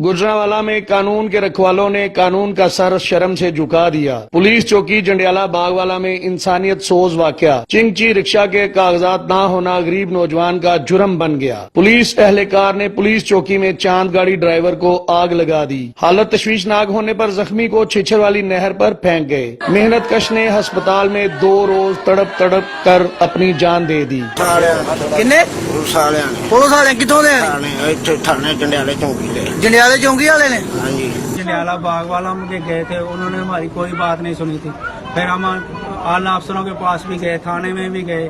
गुजरांवाला में कानून के रखवालों ने कानून का सर शर्म से झुका दिया। पुलिस चौकी जंडियाला बागवाला में इंसानियत सोज वाकया। चिंगची रिक्शा के कागजात ना होना गरीब नौजवान का जुर्म बन गया। पुलिस एहलकार ने पुलिस चौकी में चांद गाड़ी ड्राइवर को आग लगा दी। हालत तशवीशनाक होने पर जख्मी को छिछर वाली नहर पर फेंक गए। मेहनत कश ने अस्पताल में 2 रोज तड़प कर अपनी जान दे दी। किन्ने पुलिस वाले कितों दे थाने जंडियाले चौकी दे जंडियाले चौकी वाले ने। हाँ जी, जंडियाला बागवाला में गए थे, उन्होंने हमारी कोई बात नहीं सुनी थी। फिर हम आला अफसरों के पास भी गए, थाने में भी गए,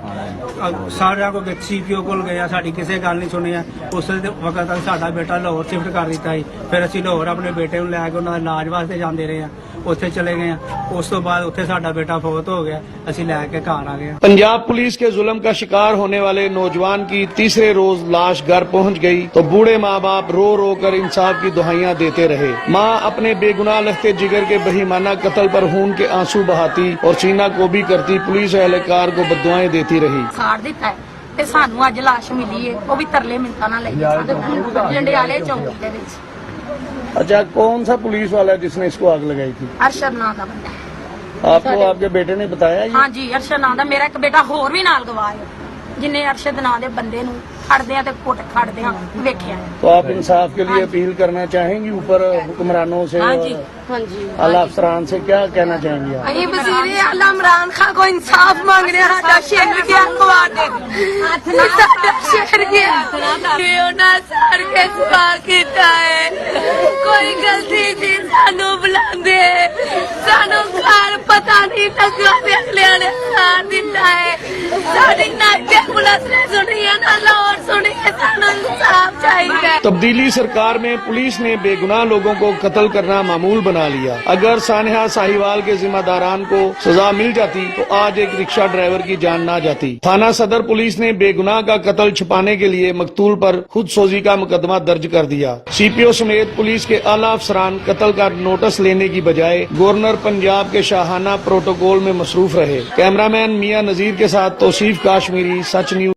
सारा को CPO को गए, साड़ी किसी गल नहीं सुनी है। उस वक्त तक साडा बेटा लाहौर शिफ्ट कर दिता है। फिर असीं लाहौर अपने बेटे को लैके उन्होंने इलाज वास्ते जाते रहे हैं, उत्थे चले गए हैं। उस तो बाद उत्थे साडा बेटा फौत हो गया, असीं लैके घर आ गए। पंजाब पुलिस के जुल्म का शिकार होने वाले नौजवान की तीसरे रोज लाश घर पहुंच गई तो बूढ़े माँ बाप रो रो कर इंसाफ की दुहाइयां देते रहे। माँ अपने बेगुनाह लखते जिगर के बहीमाना कत्ल पर खून के आंसू बहाती और सीना को भी करती पुलिस एहलकार को बददुआएं देती रही। साड़ दिता है ते सानू अज लाश मिली है, वो भी तरले मिनटा ना लई जंडियाले चौकी दे विच। अच्छा, कौन सा पुलिस वाला है जिसने इसको आग लगाई थी? अरशद नाम दा बंदा है। आपको आपके बेटे ने बताया ये? हाँ जी, अरशद नाम दा मेरा एक बेटा होर भी नाल गवाह है, जिन्हें अरशद नाम दे बंदे नू खड़दे ते कुट खड़दे वेखिया है। तो आप इंसाफ के लिए अपील करना चाहेंगी ऊपर हुक्मरानों से? हाँ जी, हाँ जी, आला अफसरान से क्या कहना चाहेंगी आप? अही वजीर आला इमरान खान को इंसाफ मांग रहे हैं। साडा शेर गया अखबार दे, साडा शेर गया क्यों ना सर के सवार कीता है। कोई गलती थी सानू बुलांदे, सानू घर पता नहीं लगा ते अगले ने साथ दिता है। साडी ना पुलिस ने सुनी है ना लाहौर सुनी है, सानू इंसाफ चाहिए। तब्दीली सरकार में पुलिस ने बेगुनाह लोगों को कत्ल करना मामूल बना लिया। अगर सानिया साहिवाल के जिम्मेदारान को सजा मिल जाती तो आज एक रिक्शा ड्राइवर की जान ना जाती। थाना सदर पुलिस ने बेगुनाह का कत्ल छुपाने के लिए मकतूल पर खुद सोजी का मुकदमा दर्ज कर दिया। CPO समेत पुलिस के आला अफसरान कत्ल का नोटिस लेने की बजाय गवर्नर पंजाब के शाहाना प्रोटोकॉल में मसरूफ रहे। कैमरामैन मियां नजीर के साथ तौसीफ काश्मीरी, सच न्यूज।